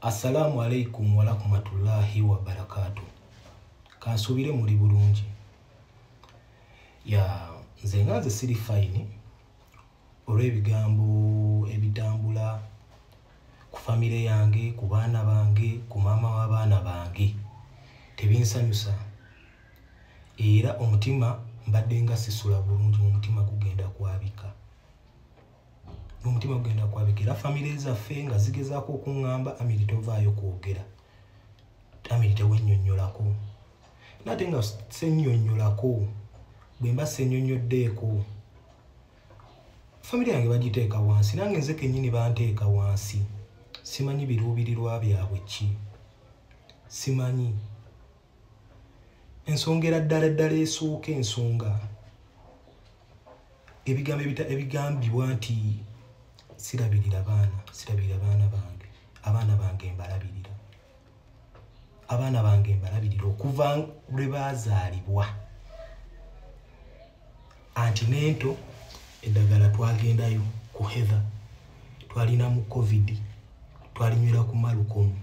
Assalamu alaikum wa rahmatullahi wa barakatuh. Kansubire muri bulungi. Ya nze siri fine olw'ebigambo ebitambula ku famire yange, ku baana bange, ku maama w'abaana bange. Tebinsanyusa. Era omutima mbadde nga sisula bulungi, omutima gugenda kwabika. Omutima gugenda kwabika. Era famire zaffe nga zigezaako okuŋŋamba Amiri tovaayo kwogera. Amiri tewennyonnyolako. Nate nga sennyonnyolako. Bwe mba sennyonnyoddeeko. Famire yange bagiteeka wansi. Nange nze kennyini banteeka wansi. Simanyi biruubirirwa byabwe ki. Simanyi. Ensongera ddala esooka ensonga. Ebigambibwa nti sirabirira baana bange. Abaana bange mbalabirira. Abaana bange mbalabirira okuva lwe baazaalibwa. Anti nento eddagala twagendayo ku Heather. Twalina mu COVID. Twalinywera ku Malukomu.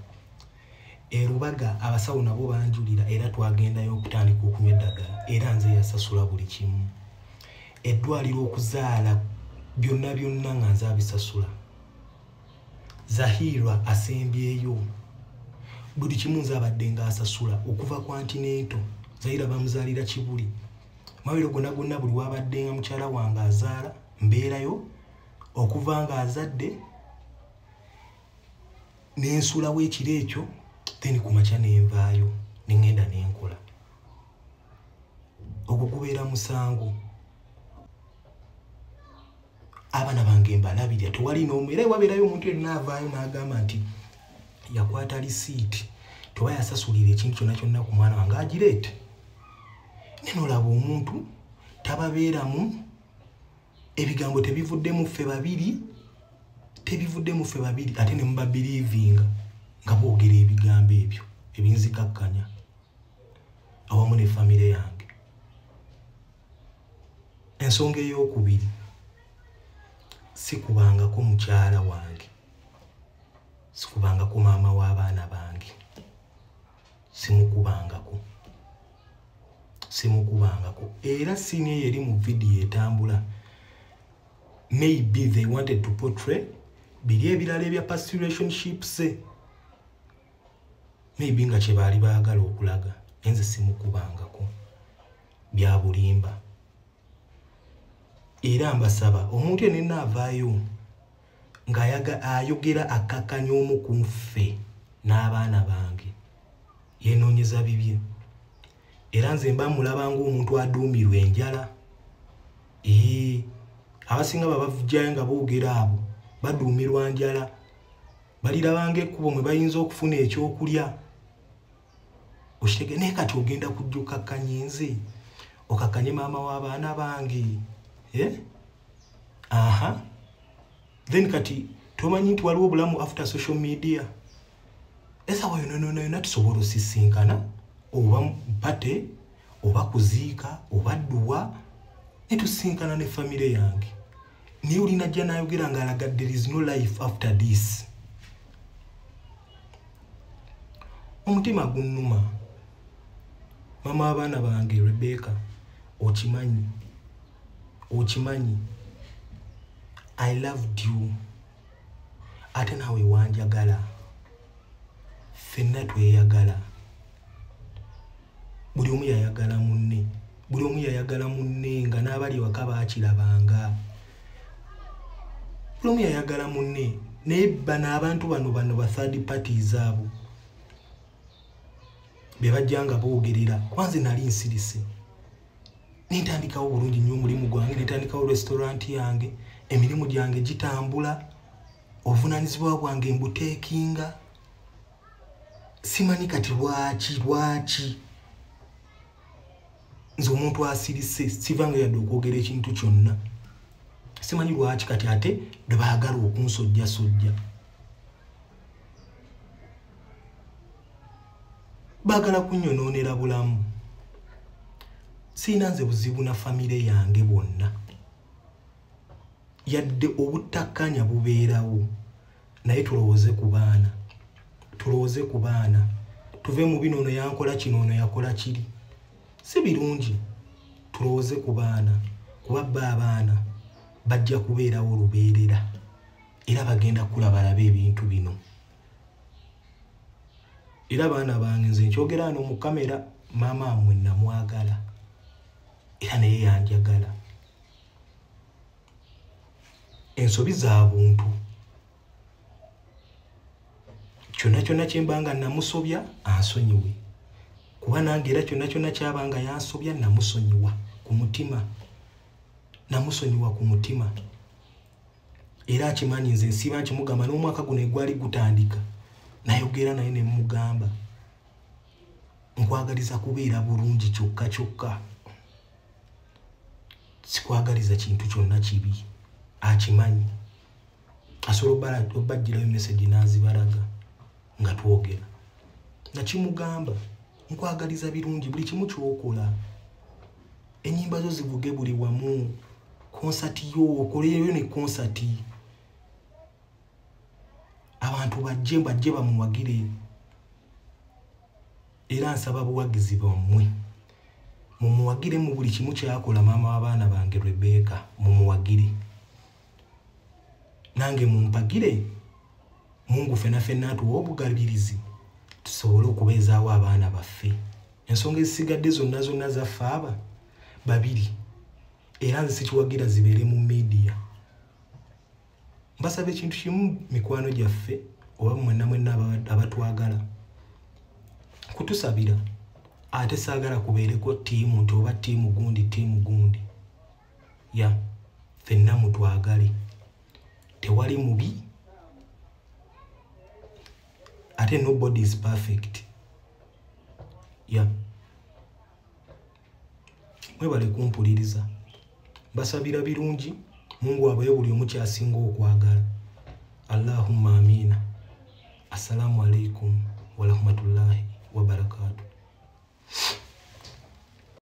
Erubaga abasawo nabo banjulira era twagendayo okutandika okunywa eddagala. Era nze yasasula buli kimu. Eddwaliro okuzaala byonna nga nze abisasula. Zahirwa asembyeyo. Buli kimu nze abadde nga asasula okuva ku Antinento. Zahira bamuzaalira Kibuli. Mawiro gonna buli wabadde nga mukyala wange azaala mbeerayo okuva nga azadde n'ensulawo ekiro ekyo then ku makya n'envaayo n'engenda n'enkola. Ogwo gubeera musango. Abaana bange mbalabirira tewali n'omu era wabeerayo omuntu yenna avaayo n'agamba nti yakwata lisiiti toba yasasulira ekintu kyonna ku mwana wange agireete. Nenolaba omuntu tababeeramu ebigambo tebivuddemu ffe babiri ate ne muba believinga nga boogera ebigambo ebyo ebinzikakkanya awamu ne famire yange. Ensonga ey'okubiri, sikubangako mukyala wange, sikubangako maama w'abaana bange, simukubangako. Era sini eri mu video etambula. Maybe they wanted to portray biri ebirala ebya past relationships. Maybe nga kye baali baagala okulaga. Enze simukubangako bya bulimba. Era mbasaba omuntu yenna avaayo nga ayogera akakkanya omu ku nffe n'abaana bange yenoonyeza bibye. Era nze mba mulaba ng'omuntu aduumirwa enjala. Abasinga babavujjayo nga boogera abo baduumirwa njala. Balirabanga ekkubo mwe bayinza okufuna ekyokulya. Okitege naye kati ogenda kujja okakkanya nze okakkanye maama w'abaana bange. Then kati tomanyi nti waliwo obulamu after social media. Esawa yonna tusobola osisinkana oba mpate oba kuziika oba dduwa ne tusinkana ne famire yange. Naye olina ajja n'ayogera ng'alaga there is no life after this. Omutima gunnuma. Mama abaana bange Rebecca okimanyi. I loved you. Ate nawe wanjagala. Ffenna tweyagala. Buli omu yayagala munne nga n'abali waka baakirabanga. Buli omu yayagala munne naye bano abantu bano ba third parties abo be bajja nga boogerera. Kwanze nali nsirise. Nintandikawo bulungi nnyo omulimu gwange, nintandikawo restaurant yange, emirimu gyange gitambula, obuvunaanyizibwa bwange mbuteekinga. Simanyi kati lwaki nze omuntu asirise sivanga yadde okwogera ekintu kyonna. Simanyi lwaki kati ate bwe baagala okunsojjasojja. Baagala kunnyonoonera bulamu. Siina nze buzibu na famire yange bonna. Yadde obutakkanya bubeerawo naye tulowooze ku baana. tulowooze ku baana tuve mu bino ono yankola kino ono yakola kiri si birungi tulowooze ku baana kuba abaana bajja kubeerawo olubeerera era bagenda kulaba ebintu bino era baana bange nze nkyogera wano mu kamera maama mmwe namwagala era naye yanjagala ensobi za buntu kyonna kyembanga namusobya ansonyiwe kuba nange era kyonna kyabanga yansobya namusonyiwa ku mutima era akimanyi nze nsiba nkimugamba n'omwaka guno egwali gutandika nayogera naye ne mugamba nkwagaliza kubeera bulungi kyokka sikwagaliza kintu kyonna kibi akimanyi asobola obbajjirayo message n'azibalaga nga twogera nakimugamba nkwagaliza birungi buli kimu kyokola ennyimba zo zivuge buli wamu konsati yo okoleyo ne konsati abantu bajje bamuwagire era nsaba buwagizi bwammwe mumuwagire mu buli kimu kyakola maama w'abaana bange Rebecca mumuwagire nange mumpagire Mungu fena atuwa obugabirizi tusobole okubeezaawo abaana baffe ensonga ezisigadde zonna zaffe aba babiri era nze sikiwagira zibeere mu media mbasaba ekintu kimu mikwano gyaffe oba mwenna abatwagala kutusabira ate saagala kubeereko ttiimu nti oba ttiimu gundi ya ffenna mutwagale tewali mubi ate nobody is perfect ya mwebale kumpuliriza basabira birungi Mungu abaye buli omu kyasinga okwagala Allahumma amina. Assalamu alaikum wa rahmatullahi wa barakatuh.